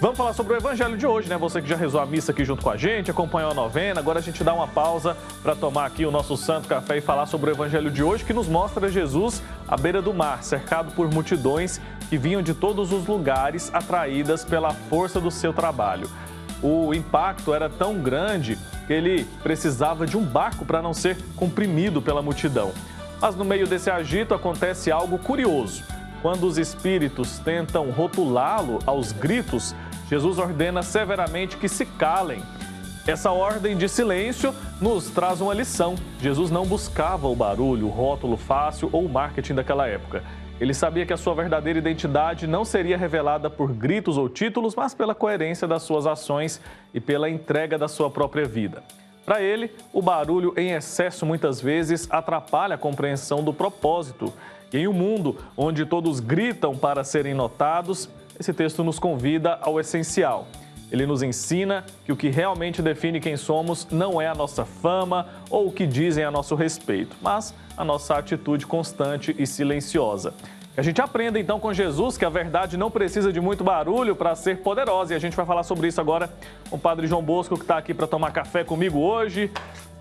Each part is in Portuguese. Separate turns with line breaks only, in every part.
Vamos falar sobre o evangelho de hoje, né? Você que já rezou a missa aqui junto com a gente, acompanhou a novena, agora a gente dá uma pausa para tomar aqui o nosso santo café e falar sobre o evangelho de hoje, que nos mostra Jesus à beira do mar, cercado por multidões que vinham de todos os lugares, atraídas pela força do seu trabalho. O impacto era tão grande que ele precisava de um barco para não ser comprimido pela multidão. Mas no meio desse agito acontece algo curioso. Quando os espíritos tentam rotulá-lo aos gritos, Jesus ordena severamente que se calem. Essa ordem de silêncio nos traz uma lição. Jesus não buscava o barulho, o rótulo fácil ou o marketing daquela época. Ele sabia que a sua verdadeira identidade não seria revelada por gritos ou títulos, mas pela coerência das suas ações e pela entrega da sua própria vida. Para ele, o barulho em excesso muitas vezes atrapalha a compreensão do propósito. E em um mundo onde todos gritam para serem notados, esse texto nos convida ao essencial. Ele nos ensina que o que realmente define quem somos não é a nossa fama ou o que dizem a nosso respeito, mas a nossa atitude constante e silenciosa. A gente aprenda então com Jesus que a verdade não precisa de muito barulho para ser poderosa. E a gente vai falar sobre isso agora com o Padre João Bosco, que está aqui para tomar café comigo hoje.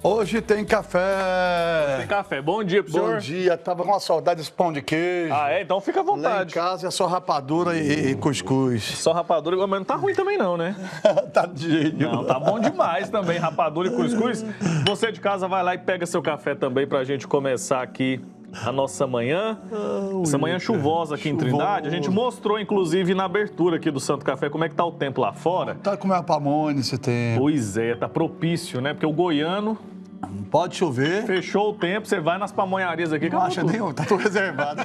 Hoje tem café.
Tem café. Bom dia pro senhor.
Bom dia. Tava com uma saudade desse pão de queijo.
Ah, é? Então fica à vontade.
Lá em casa é só rapadura e cuscuz.
Só rapadura, mas não tá ruim também não, né?
Tá de jeito.
Não, tá bom demais também, rapadura e cuscuz. Você de casa vai lá e pega seu café também pra gente começar aqui a nossa manhã. Essa manhã chuvosa aqui em Trindade. A gente mostrou, inclusive, na abertura aqui do Santo Café, como é que tá o tempo lá fora.
Tá com a pamonha esse tempo.
Pois é, tá propício, né? Porque o goiano...
Pode chover.
Fechou o tempo, você vai nas pamonharias aqui.
Não acha nenhum, tá tudo reservado.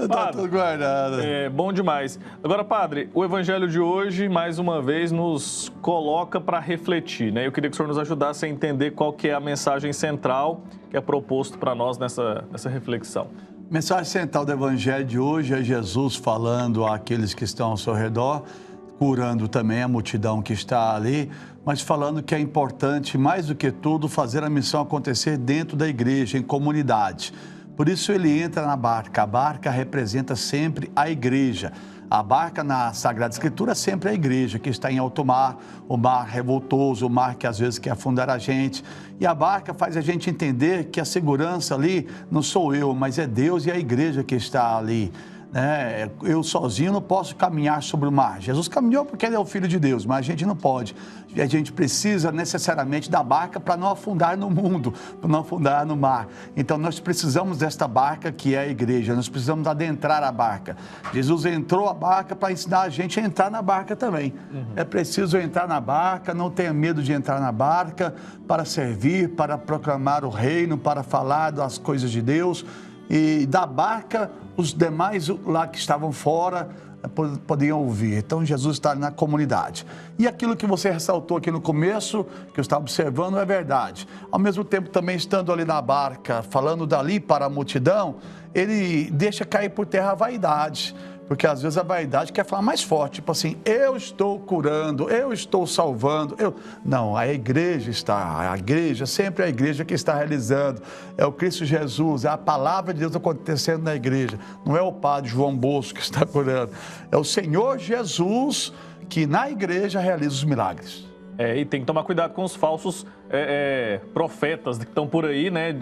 Tá tudo guardado.
É, bom demais. Agora, padre, o evangelho de hoje, mais uma vez, nos coloca para refletir, né? Eu queria que o senhor nos ajudasse a entender qual que é a mensagem central que é proposto para nós nessa reflexão.
A mensagem central do evangelho de hoje é Jesus falando àqueles que estão ao seu redor, curando também a multidão que está ali, mas falando que é importante, mais do que tudo, fazer a missão acontecer dentro da igreja, em comunidade. Por isso ele entra na barca. A barca representa sempre a igreja. A barca na Sagrada Escritura é sempre a igreja, que está em alto mar, o mar revoltoso, o mar que às vezes quer afundar a gente. E a barca faz a gente entender que a segurança ali não sou eu, mas é Deus e a igreja que está ali. Eu sozinho não posso caminhar sobre o mar. Jesus caminhou porque ele é o Filho de Deus, mas a gente não pode. E a gente precisa necessariamente da barca para não afundar no mundo, para não afundar no mar. Então nós precisamos desta barca que é a igreja, nós precisamos adentrar a barca. Jesus entrou a barca para ensinar a gente a entrar na barca também. É preciso entrar na barca, não tenha medo de entrar na barca para servir, para proclamar o reino, para falar das coisas de Deus. E da barca, os demais lá que estavam fora podiam ouvir. Então, Jesus está na comunidade. E aquilo que você ressaltou aqui no começo, que eu estava observando, é verdade. Ao mesmo tempo, também estando ali na barca, falando dali para a multidão, ele deixa cair por terra a vaidade. Porque às vezes a vaidade quer falar mais forte, tipo assim, eu estou curando, eu estou salvando. Não, a igreja está, a igreja, sempre é a igreja que está realizando. É o Cristo Jesus, é a palavra de Deus acontecendo na igreja. Não é o padre João Bosco que está curando, é o Senhor Jesus que na igreja realiza os milagres.
E tem que tomar cuidado com os falsos profetas que estão por aí, né,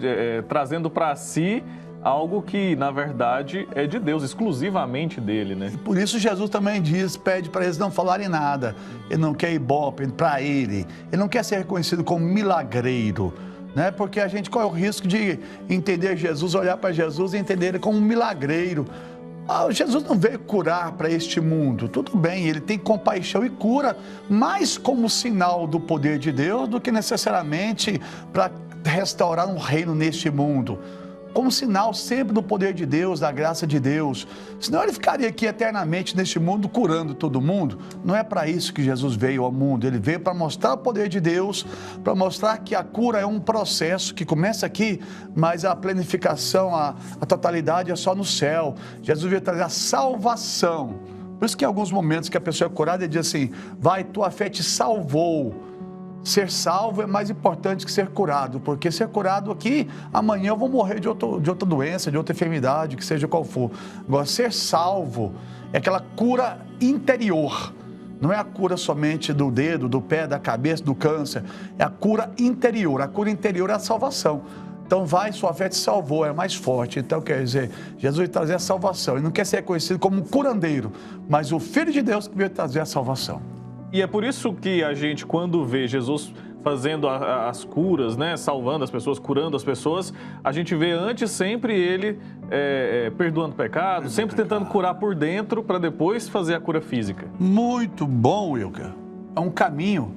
trazendo para si algo que, na verdade, é de Deus, exclusivamente dele, né?
E por isso Jesus também pede para eles não falarem nada. Ele não quer ibope para ele. Ele não quer ser reconhecido como milagreiro, né? Porque a gente corre o risco de entender Jesus, olhar para Jesus e entender ele como um milagreiro. Jesus não veio curar para este mundo. Tudo bem, ele tem compaixão e cura, mais como sinal do poder de Deus do que necessariamente para restaurar um reino neste mundo. Como sinal sempre do poder de Deus, da graça de Deus. Senão ele ficaria aqui eternamente neste mundo curando todo mundo. Não é para isso que Jesus veio ao mundo. Ele veio para mostrar o poder de Deus, para mostrar que a cura é um processo que começa aqui, mas a planificação, a totalidade é só no céu. Jesus veio trazer a salvação. Por isso que em alguns momentos que a pessoa é curada, ele diz assim, vai, tua fé te salvou. Ser salvo é mais importante que ser curado, porque ser curado aqui, amanhã eu vou morrer de outra doença, de outra enfermidade, que seja qual for. Agora, ser salvo é aquela cura interior, não é a cura somente do dedo, do pé, da cabeça, do câncer, é a cura interior. A cura interior é a salvação. Então sua fé te salvou, é mais forte. Então quer dizer, Jesus veio trazer a salvação. Ele não quer ser reconhecido como um curandeiro, mas o Filho de Deus que veio trazer a salvação.
E é por isso que a gente, quando vê Jesus fazendo as curas, né, salvando as pessoas, curando as pessoas, a gente vê antes sempre ele perdoando pecados, sempre tentando curar por dentro para depois fazer a cura física.
Muito bom, Wilker. É um caminho,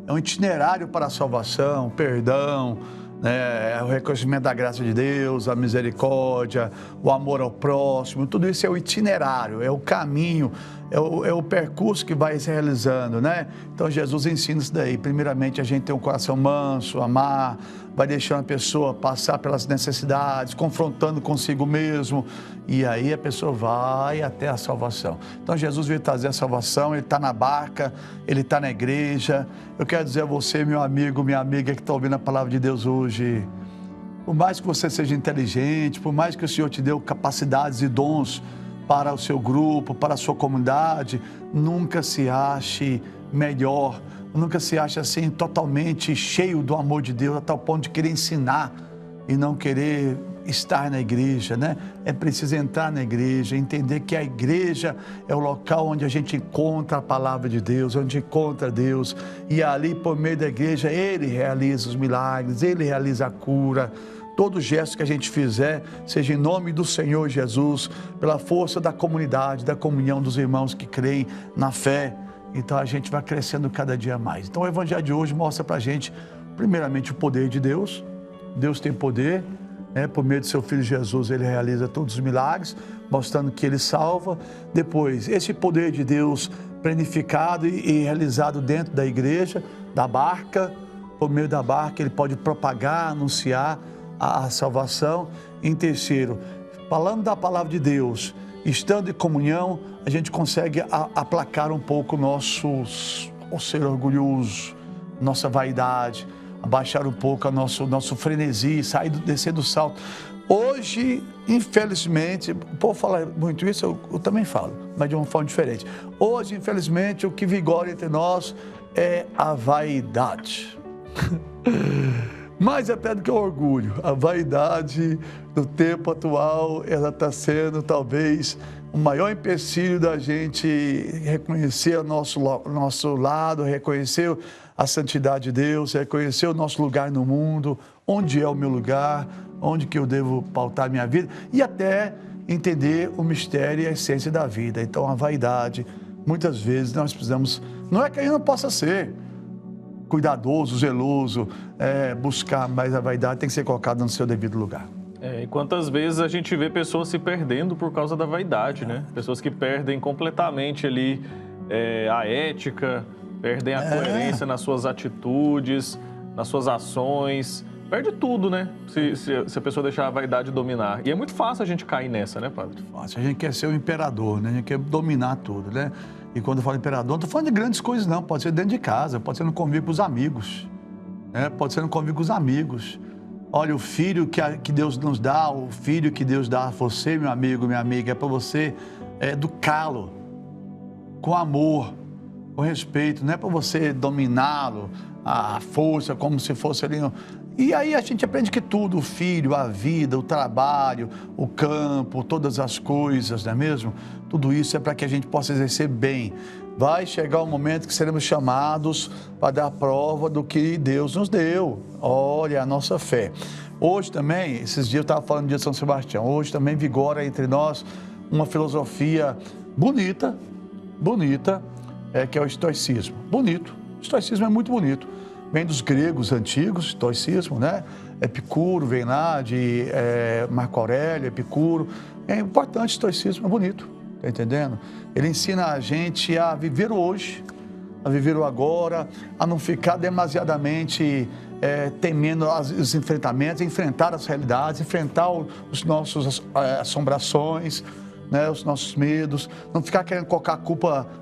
é um itinerário para a salvação, perdão, né, o reconhecimento da graça de Deus, a misericórdia, o amor ao próximo, tudo isso é o itinerário, é o caminho, é o percurso que vai se realizando, né? Então Jesus ensina isso daí. Primeiramente a gente tem um coração manso, amar, vai deixando a pessoa passar pelas necessidades, confrontando consigo mesmo, e aí a pessoa vai até a salvação. Então Jesus veio trazer a salvação, ele está na barca, ele está na igreja. Eu quero dizer a você, meu amigo, minha amiga que está ouvindo a palavra de Deus hoje, por mais que você seja inteligente, por mais que o Senhor te deu capacidades e dons para o seu grupo, para a sua comunidade, nunca se ache melhor, nunca se ache assim totalmente cheio do amor de Deus, a tal ponto de querer ensinar e não querer estar na igreja, né? É preciso entrar na igreja, entender que a igreja é o local onde a gente encontra a palavra de Deus, onde encontra Deus, e ali por meio da igreja Ele realiza os milagres, Ele realiza a cura. Todo gesto que a gente fizer, seja em nome do Senhor Jesus, pela força da comunidade, da comunhão dos irmãos que creem na fé. Então a gente vai crescendo cada dia mais. Então o Evangelho de hoje mostra pra gente, primeiramente, o poder de Deus. Deus tem poder, né? Por meio do seu Filho Jesus, Ele realiza todos os milagres, mostrando que Ele salva. Depois, esse poder de Deus planificado e realizado dentro da igreja, da barca. Por meio da barca, Ele pode propagar, anunciar a salvação. Em terceiro, falando da palavra de Deus, estando em comunhão, a gente consegue aplacar um pouco o ser orgulhoso, nossa vaidade, abaixar um pouco o nosso frenesi, descer do salto. Hoje, infelizmente, o povo fala muito isso, eu também falo, mas de uma forma diferente. Hoje, infelizmente, o que vigora entre nós é a vaidade. Mais até do que o orgulho. A vaidade do tempo atual, ela está sendo talvez o maior empecilho da gente reconhecer o nosso lado, reconhecer a santidade de Deus, reconhecer o nosso lugar no mundo, onde é o meu lugar, onde que eu devo pautar a minha vida, e até entender o mistério e a essência da vida. Então a vaidade, muitas vezes nós precisamos, não é que aí não possa ser cuidadoso, zeloso, buscar, mas a vaidade tem que ser colocada no seu devido lugar.
E quantas vezes a gente vê pessoas se perdendo por causa da vaidade, né? Pessoas que perdem completamente ali a ética, perdem a coerência nas suas atitudes, nas suas ações, perde tudo, né? Se a pessoa deixar a vaidade dominar. E é muito fácil a gente cair nessa, né, padre?
Fácil. A gente quer ser o imperador, né? A gente quer dominar tudo, né? E quando eu falo imperador, não estou falando de grandes coisas, não. Pode ser dentro de casa, pode ser no convívio com os amigos, né? Pode ser no convívio com os amigos. Olha, o filho que Deus nos dá, o filho que Deus dá a você, meu amigo, minha amiga, é para você educá-lo com amor, com respeito. Não é para você dominá-lo, a força, como se fosse ali. E aí a gente aprende que tudo, o filho, a vida, o trabalho, o campo, todas as coisas, não é mesmo? Tudo isso é para que a gente possa exercer bem. Vai chegar um momento que seremos chamados para dar prova do que Deus nos deu. Olha a nossa fé. Hoje também, esses dias eu estava falando do dia de São Sebastião, hoje também vigora entre nós uma filosofia bonita, que é o estoicismo. Bonito. O estoicismo é muito bonito. Vem dos gregos antigos, estoicismo, né? Epicuro vem lá, de Marco Aurélio, Epicuro. É importante o estoicismo, é bonito, tá entendendo? Ele ensina a gente a viver o hoje, a viver o agora, a não ficar demasiadamente temendo os enfrentamentos, enfrentar as realidades, enfrentar os nossos assombrações, né, os nossos medos, não ficar querendo colocar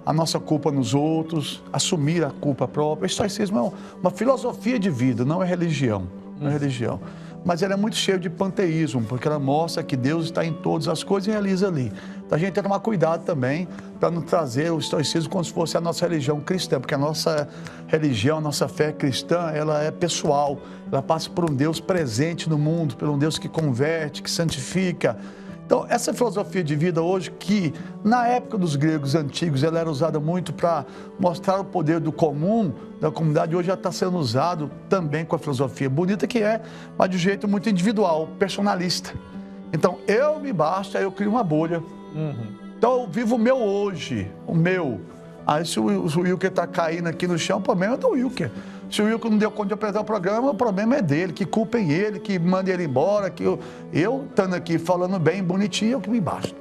a nossa culpa nos outros, assumir a culpa própria. O estoicismo é uma filosofia de vida, não é religião, não é religião. Mas ela é muito cheia de panteísmo, porque ela mostra que Deus está em todas as coisas e realiza ali. Então a gente tem que tomar cuidado também para não trazer o estoicismo como se fosse a nossa religião cristã, porque a nossa religião, a nossa fé cristã, ela é pessoal, ela passa por um Deus presente no mundo, por um Deus que converte, que santifica. Então, essa filosofia de vida hoje, que na época dos gregos antigos, ela era usada muito para mostrar o poder do comum, da comunidade, hoje já está sendo usado também com a filosofia bonita que é, mas de um jeito muito individual, personalista. Então, eu me basta, eu crio uma bolha. Então, eu vivo o meu hoje, o meu. Aí, se o Wilker está caindo aqui no chão, o problema é do Wilker. Se o Wilker não deu conta de apresentar o programa, o problema é dele, que culpem ele, que mandem ele embora, que eu estando aqui falando bem, bonitinho, eu que me basta.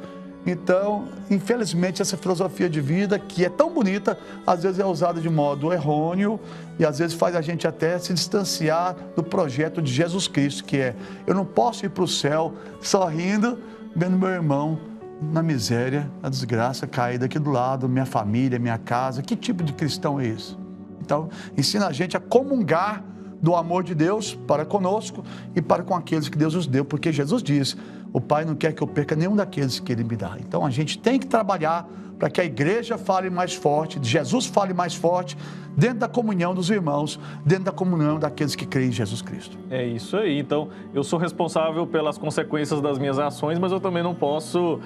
Então, infelizmente, essa filosofia de vida, que é tão bonita, às vezes é usada de modo errôneo e às vezes faz a gente até se distanciar do projeto de Jesus Cristo, que é, eu não posso ir para o céu sorrindo, vendo meu irmão na miséria, na desgraça, caído aqui do lado, minha família, minha casa. Que tipo de cristão é esse? Então, ensina a gente a comungar do amor de Deus para conosco e para com aqueles que Deus nos deu, porque Jesus diz, o Pai não quer que eu perca nenhum daqueles que Ele me dá. Então, a gente tem que trabalhar para que a igreja fale mais forte, Jesus fale mais forte, dentro da comunhão dos irmãos, dentro da comunhão daqueles que creem em Jesus Cristo.
É isso aí. Então, eu sou responsável pelas consequências das minhas ações, mas eu também não posso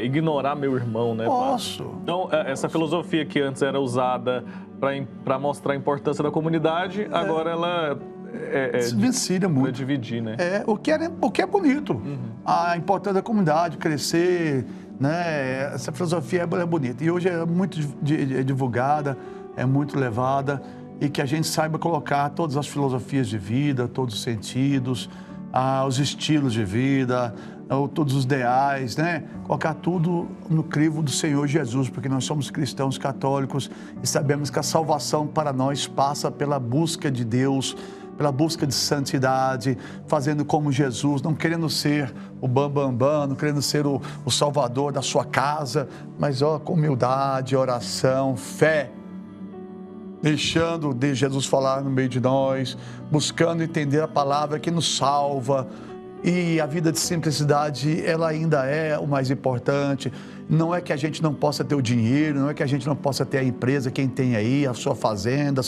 ignorar meu irmão, né?
Posso.
Então, essa filosofia que antes era usada para mostrar a importância da comunidade, agora ela
desvencilha muito.
Para dividir, né?
O que é bonito. A importância da comunidade, crescer, né? Essa filosofia é bonita. E hoje é muito divulgada, é muito levada, e que a gente saiba colocar todas as filosofias de vida, todos os sentidos, os estilos de vida, todos os ideais, né? Colocar tudo no crivo do Senhor Jesus, porque nós somos cristãos católicos e sabemos que a salvação para nós passa pela busca de Deus, pela busca de santidade, fazendo como Jesus, não querendo ser o bambambam, não querendo ser o salvador da sua casa, mas com humildade, oração, fé, deixando de Jesus falar no meio de nós, buscando entender a palavra que nos salva. E a vida de simplicidade, ela ainda é o mais importante. Não é que a gente não possa ter o dinheiro, não é que a gente não possa ter a empresa, quem tem aí, a sua fazenda,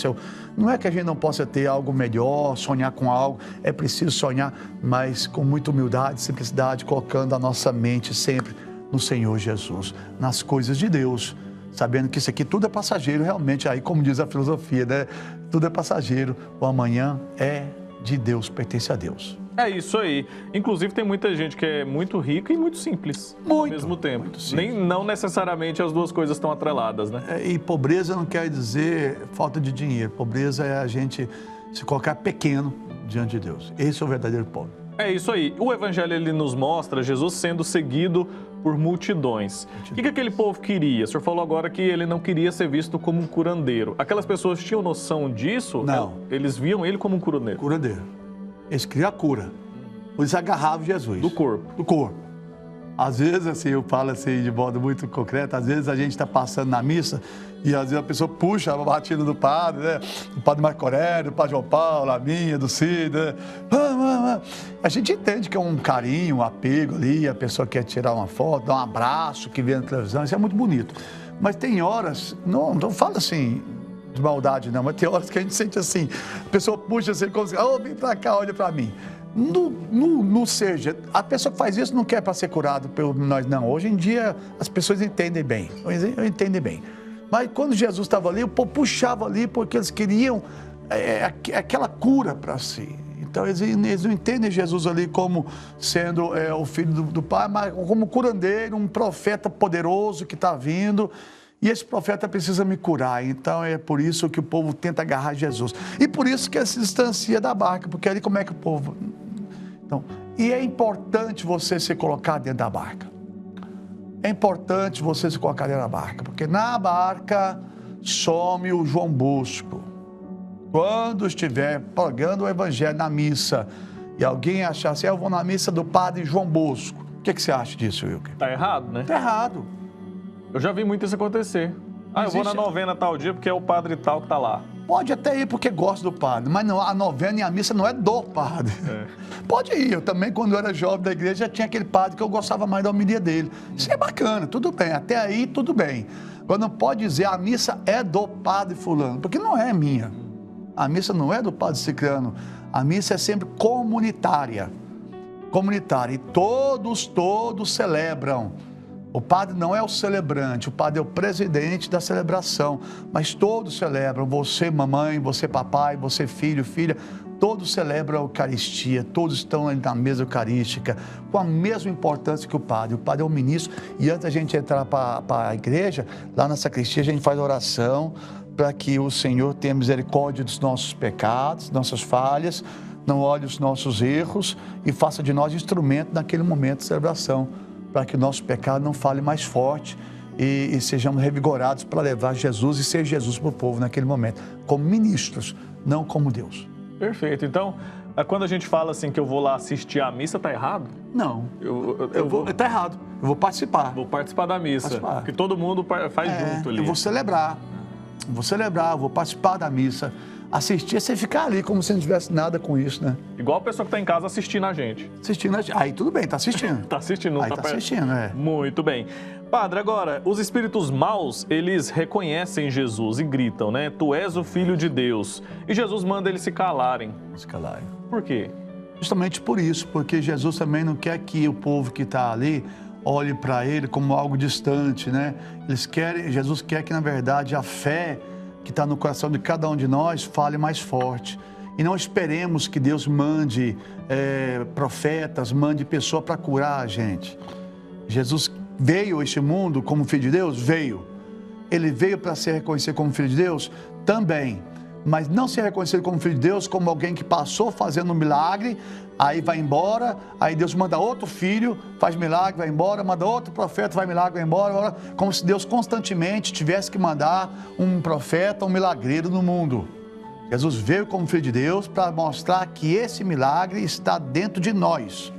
não é que a gente não possa ter algo melhor, sonhar com algo. É preciso sonhar, mas com muita humildade, simplicidade, colocando a nossa mente sempre no Senhor Jesus, nas coisas de Deus, sabendo que isso aqui tudo é passageiro, realmente, aí como diz a filosofia, né? Tudo é passageiro, o amanhã é de Deus, pertence a Deus.
É isso aí. Inclusive, tem muita gente que é muito rica e muito simples ao mesmo tempo. Não necessariamente as duas coisas estão atreladas, né?
E pobreza não quer dizer falta de dinheiro. Pobreza é a gente se colocar pequeno diante de Deus. Esse é o verdadeiro pobre.
É isso aí. O Evangelho, ele nos mostra Jesus sendo seguido por multidões. O que aquele povo queria? O senhor falou agora que ele não queria ser visto como um curandeiro. Aquelas pessoas tinham noção disso?
Não.
Eles viam ele como um curandeiro?
Curandeiro. Eles queriam a cura. Eles agarravam Jesus.
Do corpo.
Do corpo. Às vezes, assim, eu falo assim de modo muito concreto, às vezes a gente está passando na missa e às vezes a pessoa puxa a batida do padre, né? Do padre Marco Aurélio, do padre João Paulo, a minha, do Cid, né? A gente entende que é um carinho, um apego ali, a pessoa quer tirar uma foto, dar um abraço que vê na televisão, isso é muito bonito. Mas tem horas, não fala assim de maldade não, mas tem horas que a gente sente assim, a pessoa puxa assim, como assim, vem pra cá, olha pra mim. Não seja, a pessoa que faz isso não quer para ser curado por nós, não. Hoje em dia as pessoas entendem bem, Mas quando Jesus estava ali, o povo puxava ali porque eles queriam aquela cura para si. Então eles não entendem Jesus ali como sendo o filho do Pai, mas como curandeiro, um profeta poderoso que está vindo. E esse profeta precisa me curar, então é por isso que o povo tenta agarrar Jesus. E por isso que ele se distancia da barca, porque ali como é que o povo... Então, e é importante você se colocar dentro da barca. É importante você se colocar dentro da barca, porque na barca some o João Bosco. Quando estiver pregando o evangelho na missa, e alguém achar assim, eu vou na missa do padre João Bosco. que você acha disso, Wilker?
Tá errado, né?
Tá errado.
Eu já vi muito isso acontecer. Eu vou na novena tal dia porque é o padre tal que tá lá.
Pode até ir porque gosta do padre, mas não, a novena e a missa não é do padre. Pode ir, eu também quando eu era jovem da igreja já tinha aquele padre que eu gostava mais da homilia dele. Isso é bacana, tudo bem, até aí tudo bem. Agora não pode dizer a missa é do padre fulano, porque não é minha. A missa não é do padre ciclano, a missa é sempre comunitária. Comunitária, e todos celebram. O padre não é o celebrante, o padre é o presidente da celebração, mas todos celebram, você mamãe, você papai, você filho, filha, todos celebram a Eucaristia, todos estão na mesa eucarística, com a mesma importância que o padre é o ministro, e antes da gente entrar para a igreja, lá na sacristia a gente faz oração para que o Senhor tenha misericórdia dos nossos pecados, nossas falhas, não olhe os nossos erros e faça de nós instrumento naquele momento de celebração, para que o nosso pecado não fale mais forte e sejamos revigorados para levar Jesus e ser Jesus para o povo naquele momento, como ministros, não como Deus.
Perfeito. Então, quando a gente fala assim que eu vou lá assistir a missa, tá errado?
Não. Tá errado. Eu vou participar.
Vou participar da missa. Que todo mundo faz junto ali.
Eu vou celebrar. Vou participar da missa. Assistir é você ficar ali como se não tivesse nada com isso, né?
Igual a pessoa que está em casa assistindo a gente.
Aí tudo bem, tá assistindo.
Tá assistindo, não
tá assistindo, é.
Muito bem. Padre, agora, os espíritos maus, eles reconhecem Jesus e gritam, né? Tu és o Filho de Deus. E Jesus manda eles se calarem.
Se calarem.
Por quê?
Justamente por isso, porque Jesus também não quer que o povo que está ali olhe para ele como algo distante, né? Jesus quer que, na verdade, a fé que está no coração de cada um de nós fale mais forte. E não esperemos que Deus mande profetas, mande pessoa para curar a gente. Jesus veio a este mundo como Filho de Deus? Veio. Ele veio para ser reconhecido como Filho de Deus? Também. Mas não ser reconhecido como Filho de Deus como alguém que passou fazendo um milagre, aí vai embora, aí Deus manda outro filho, faz milagre, vai embora, manda outro profeta, faz milagre, vai embora, como se Deus constantemente tivesse que mandar um profeta, um milagreiro no mundo. Jesus veio como Filho de Deus para mostrar que esse milagre está dentro de nós,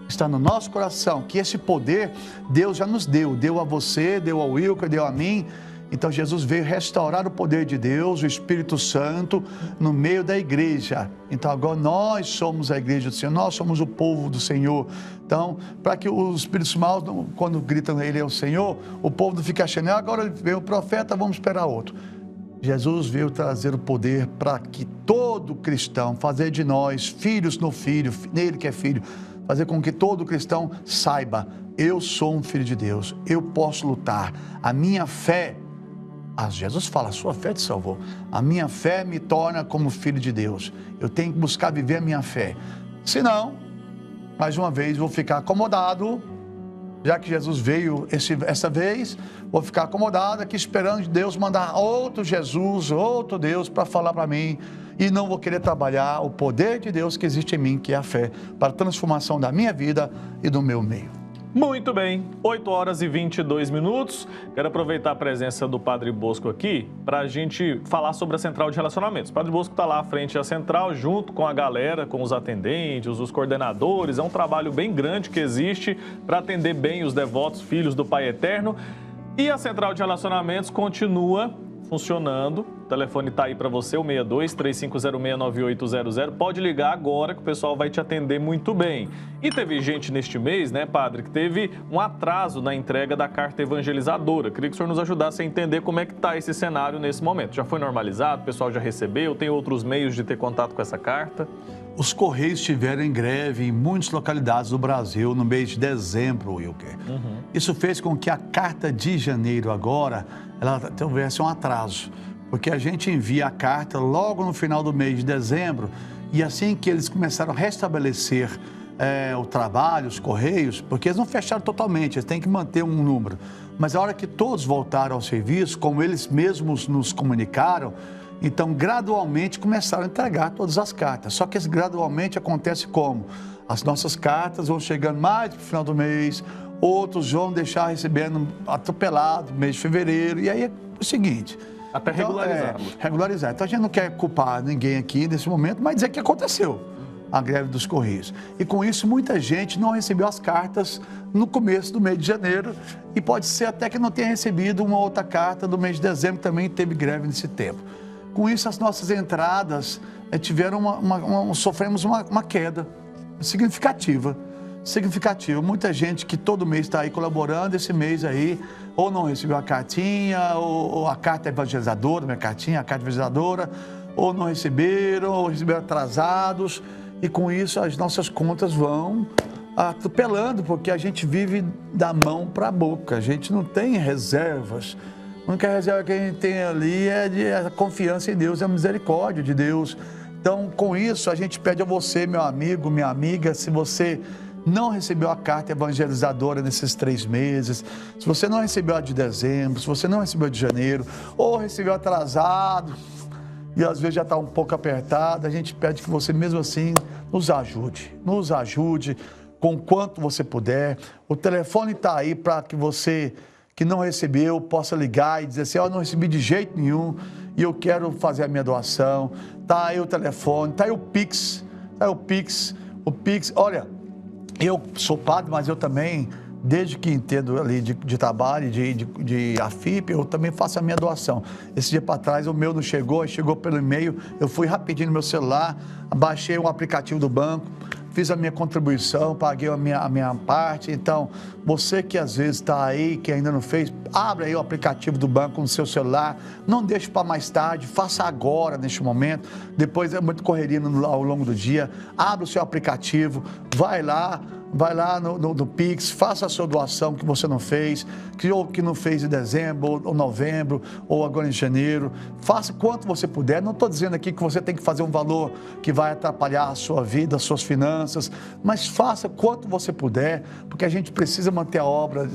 está no nosso coração, que esse poder Deus já nos deu a você, deu ao Wilker, deu a mim. Então Jesus veio restaurar o poder de Deus, o Espírito Santo, no meio da igreja. Então agora nós somos a igreja do Senhor, nós somos o povo do Senhor. Então, para que os espíritos maus, quando gritam ele é o Senhor, o povo não fica achando, agora veio o profeta, vamos esperar outro. Jesus veio trazer o poder para que todo cristão, fazer de nós filhos no Filho, nele que é filho, fazer com que todo cristão saiba, eu sou um filho de Deus, eu posso lutar, a minha fé, Jesus fala, a sua fé te salvou. A minha fé me torna como filho de Deus. Eu tenho que buscar viver a minha fé. Senão, mais uma vez, vou ficar acomodado, já que Jesus veio essa vez, vou ficar acomodado aqui esperando Deus mandar outro Jesus, outro Deus para falar para mim, e não vou querer trabalhar o poder de Deus que existe em mim, que é a fé, para a transformação da minha vida e do meu meio.
Muito bem, 8 horas e 22 minutos. Quero aproveitar a presença do Padre Bosco aqui para a gente falar sobre a Central de Relacionamentos. O Padre Bosco está lá à frente da Central, junto com a galera, com os atendentes, os coordenadores. É um trabalho bem grande que existe para atender bem os devotos, filhos do Pai Eterno. E a Central de Relacionamentos continua funcionando. O telefone está aí para você, o 62-3506-9800. Pode ligar agora que o pessoal vai te atender muito bem. E teve gente neste mês, né, padre, que teve um atraso na entrega da carta evangelizadora. Queria que o senhor nos ajudasse a entender como é que está esse cenário nesse momento. Já foi normalizado? O pessoal já recebeu? Tem outros meios de ter contato com essa carta?
Os Correios estiveram em greve em muitas localidades do Brasil no mês de dezembro, Wilker. Isso fez com que a carta de janeiro agora, ela tivesse um atraso, porque a gente envia a carta logo no final do mês de dezembro e assim que eles começaram a restabelecer o trabalho, os Correios, porque eles não fecharam totalmente, eles têm que manter um número. Mas a hora que todos voltaram ao serviço, como eles mesmos nos comunicaram, então gradualmente começaram a entregar todas as cartas. Só que esse gradualmente acontece como? As nossas cartas vão chegando mais para o final do mês, outros vão deixar recebendo atropelado no mês de fevereiro, e aí é o seguinte...
Até regularizar.
Regularizar. Então a gente não quer culpar ninguém aqui nesse momento, mas dizer que aconteceu. a greve dos Correios. E com isso, muita gente não recebeu as cartas no começo do mês de janeiro e pode ser até que não tenha recebido uma outra carta do mês de dezembro, que também teve greve nesse tempo. Com isso, as nossas entradas sofremos uma queda significativa. Muita gente que todo mês está aí colaborando, esse mês aí, ou não recebeu a cartinha, ou a carta evangelizadora, minha cartinha, a carta evangelizadora, ou não receberam, ou receberam atrasados, e com isso as nossas contas vão atropelando, porque a gente vive da mão para a boca, a gente não tem reservas. A única reserva que a gente tem ali é a confiança em Deus, é a misericórdia de Deus. Então, com isso, a gente pede a você, meu amigo, minha amiga, se você não recebeu a carta evangelizadora nesses 3 meses, se você não recebeu a de dezembro, se você não recebeu a de janeiro, ou recebeu atrasado, e às vezes já está um pouco apertado, a gente pede que você mesmo assim nos ajude com quanto você puder. O telefone está aí para que você que não recebeu possa ligar e dizer assim, eu não recebi de jeito nenhum e eu quero fazer a minha doação. Está aí o telefone, está aí o Pix, olha, eu sou padre, mas eu também, desde que entendo ali de trabalho, de AFIP, eu também faço a minha doação. Esse dia para trás o meu não chegou, chegou pelo e-mail, eu fui rapidinho no meu celular, baixei um aplicativo do banco, fiz a minha contribuição, paguei a minha parte. Então, você que às vezes está aí, que ainda não fez, abre aí o aplicativo do banco no seu celular, não deixe para mais tarde, faça agora, neste momento, depois é muito correria ao longo do dia, abre o seu aplicativo, vai lá no Pix, faça a sua doação que você não fez, que não fez em dezembro, ou novembro, ou agora em janeiro. Faça quanto você puder. Não estou dizendo aqui que você tem que fazer um valor que vai atrapalhar a sua vida, as suas finanças, mas faça quanto você puder, porque a gente precisa manter a obra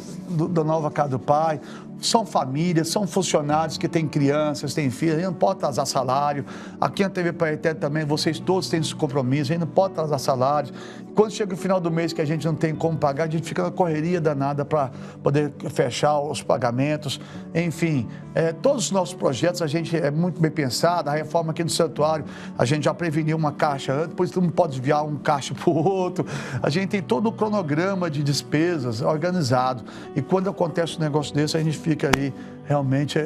da Nova Casa do Pai. São famílias, são funcionários que têm crianças, têm filhos, a gente não pode atrasar salário. Aqui na TV Pai Eterno também, vocês todos têm esse compromisso, a gente não pode atrasar salários. Quando chega o final do mês que a gente não tem como pagar, a gente fica na correria danada para poder fechar os pagamentos. Enfim, todos os nossos projetos a gente é muito bem pensado. A reforma aqui do santuário, a gente já preveniu uma caixa antes, depois todo mundo pode desviar um caixa para o outro. A gente tem todo o cronograma de despesas organizado. E quando acontece um negócio desse, a gente fica aí realmente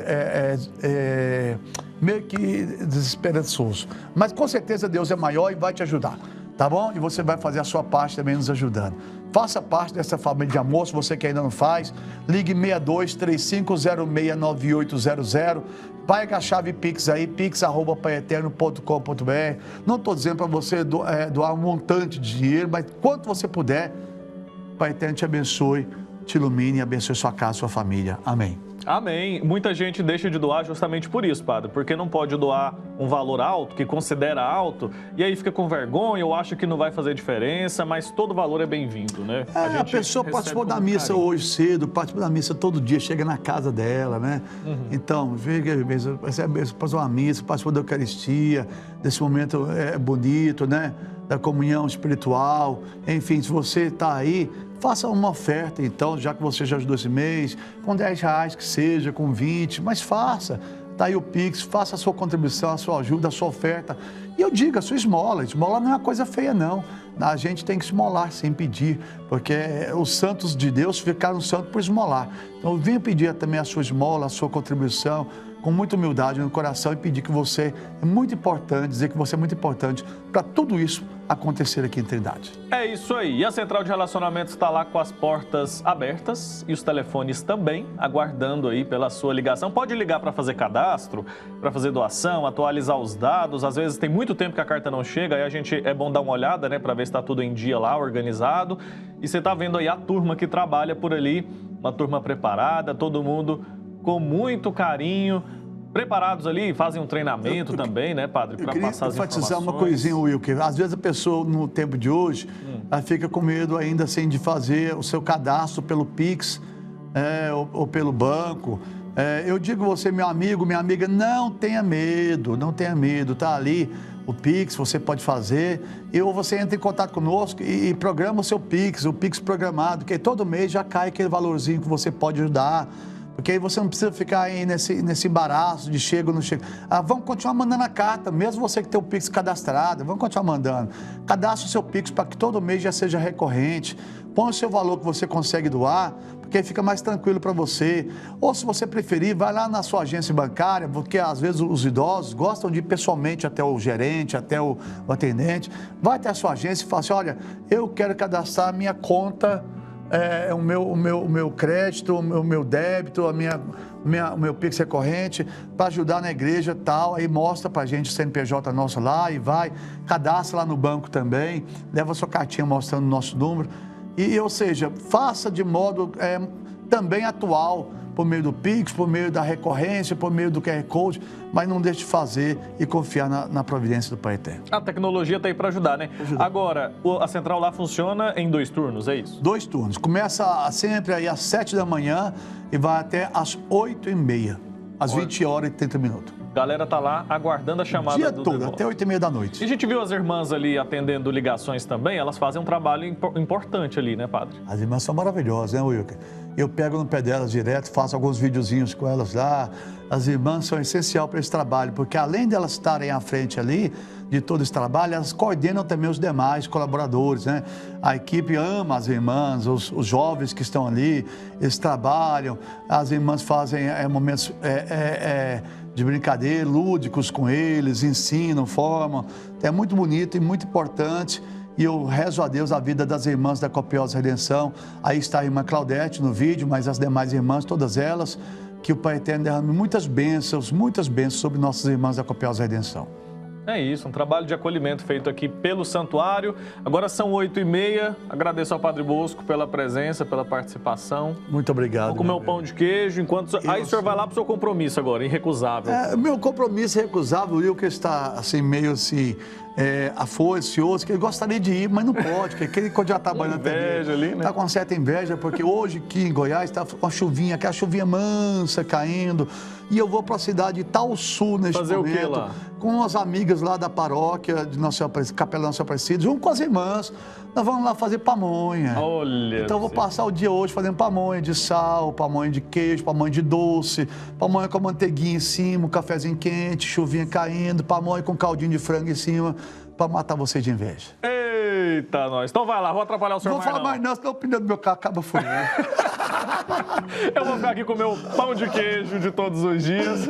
meio que desesperançoso. Mas com certeza Deus é maior e vai te ajudar. Tá bom? E você vai fazer a sua parte também nos ajudando. Faça parte dessa família de amor, se você que ainda não faz. Ligue 62-3506-9800. Pague a chave Pix aí, pix@paieterno.com.br. Não estou dizendo para você doar um montante de dinheiro, mas quanto você puder, Pai Eterno te abençoe, te ilumine e abençoe sua casa, sua família. Amém.
Amém. Muita gente deixa de doar justamente por isso, padre, porque não pode doar um valor alto, que considera alto, e aí fica com vergonha, ou acha que não vai fazer diferença, mas todo valor é bem-vindo, né?
A pessoa participou da missa hoje cedo, participa da missa todo dia, chega na casa dela, né? Então, faz uma missa, participou da Eucaristia, desse momento bonito, né? Da comunhão espiritual, enfim, se você está aí, faça uma oferta, então, já que você já ajudou esse mês, com R$10 que seja, com 20, mas faça. Está aí o Pix, faça a sua contribuição, a sua ajuda, a sua oferta. E eu digo, a sua esmola não é uma coisa feia, não. A gente tem que esmolar sem pedir, porque os santos de Deus ficaram santos por esmolar. Então, eu venho pedir também a sua esmola, a sua contribuição, com muita humildade no coração e pedir que você é muito importante, dizer que você é muito importante para tudo isso acontecer aqui em Trindade.
É isso aí. E a Central de Relacionamentos está lá com as portas abertas e os telefones também, aguardando aí pela sua ligação. Pode ligar para fazer cadastro, para fazer doação, atualizar os dados. Às vezes tem muito tempo que a carta não chega, aí é bom dar uma olhada, né, para ver se está tudo em dia lá, organizado. E você está vendo aí a turma que trabalha por ali, uma turma preparada, todo mundo com muito carinho, preparados ali, fazem um treinamento também, né, padre, para passar as informações. Eu queria enfatizar uma coisinha,
Will, que às vezes a pessoa, no tempo de hoje, ela fica com medo ainda assim de fazer o seu cadastro pelo Pix ou pelo banco. Eu digo a você, meu amigo, minha amiga, não tenha medo, tá ali o Pix, você pode fazer, ou você entra em contato conosco e programa o seu Pix, o Pix programado, que todo mês já cai aquele valorzinho que você pode ajudar. Porque aí você não precisa ficar aí nesse embaraço de chega ou não chega. Vamos continuar mandando a carta, mesmo você que tem o Pix cadastrado, vamos continuar mandando. Cadastre o seu Pix para que todo mês já seja recorrente. Põe o seu valor que você consegue doar, porque aí fica mais tranquilo para você. Ou se você preferir, vai lá na sua agência bancária, porque às vezes os idosos gostam de ir pessoalmente até o gerente, até o atendente. Vai até a sua agência e fala assim, olha, eu quero cadastrar a minha conta, o meu crédito, o meu débito, o meu Pix recorrente, para ajudar na igreja e tal. Aí mostra para a gente o CNPJ nosso lá e vai, cadastra lá no banco também, leva a sua cartinha mostrando o nosso número. Ou seja, faça de modo também atual, por meio do Pix, por meio da recorrência, por meio do QR Code, mas não deixe de fazer e confiar na providência do Pai Eterno.
A tecnologia está aí para ajudar, né? Agora, a central lá funciona em 2 turnos, é isso?
2 turnos. Começa sempre aí às 7 da manhã e vai até às 8h30, às 20 horas e 30 minutos.
Galera tá lá aguardando a chamada
dia
do
todo,
devoto.
até 8h30 da noite.
E a gente viu as irmãs ali atendendo ligações também, elas fazem um trabalho importante ali, né, padre?
As irmãs são maravilhosas, né, Wilker? Eu pego no pé delas direto, faço alguns videozinhos com elas lá. As irmãs são essenciais para esse trabalho, porque além de elas estarem à frente ali de todo esse trabalho, elas coordenam também os demais colaboradores, né? A equipe ama as irmãs, os jovens que estão ali, eles trabalham, as irmãs fazem momentos de brincadeira, lúdicos com eles, ensinam, formam. É muito bonito e muito importante. E eu rezo a Deus a vida das irmãs da Copiosa Redenção. Aí está a irmã Claudete no vídeo, mas as demais irmãs, todas elas, que o Pai Eterno derrame muitas bênçãos sobre nossas irmãs da Copiosa Redenção.
É isso, um trabalho de acolhimento feito aqui pelo santuário. Agora são 8h30. Agradeço ao Padre Bosco pela presença, pela participação.
Muito obrigado.
Vou comer um pão de queijo enquanto... Aí o senhor vai lá para o seu compromisso agora, irrecusável.
Meu compromisso é recusável, o Wilker está assim, meio assim... afoito, que ele gostaria de ir, mas não pode, porque ele já trabalhando
inveja ali, né?
Está com uma certa inveja, porque hoje aqui em Goiás está uma chuvinha, aquela chuvinha mansa caindo, e eu vou para a cidade de Itaúsu neste
fazer
momento.
Fazer o quê lá?
Com as amigas lá da paróquia de Capela Nossa Aparecida, junto com as irmãs, nós vamos lá fazer pamonha.
Olha.
Então eu vou passar o dia hoje fazendo pamonha de sal, pamonha de queijo, pamonha de doce, pamonha com manteiguinha em cima, um cafezinho quente, chuvinha caindo, pamonha com caldinho de frango em cima, para matar você de inveja.
Eita, nós. Então vai lá, vou atrapalhar o senhor
mais não. Não vou falar mais não, senão o pneu do meu carro acaba furando.
Eu vou ficar aqui com o meu pão de queijo de todos os dias.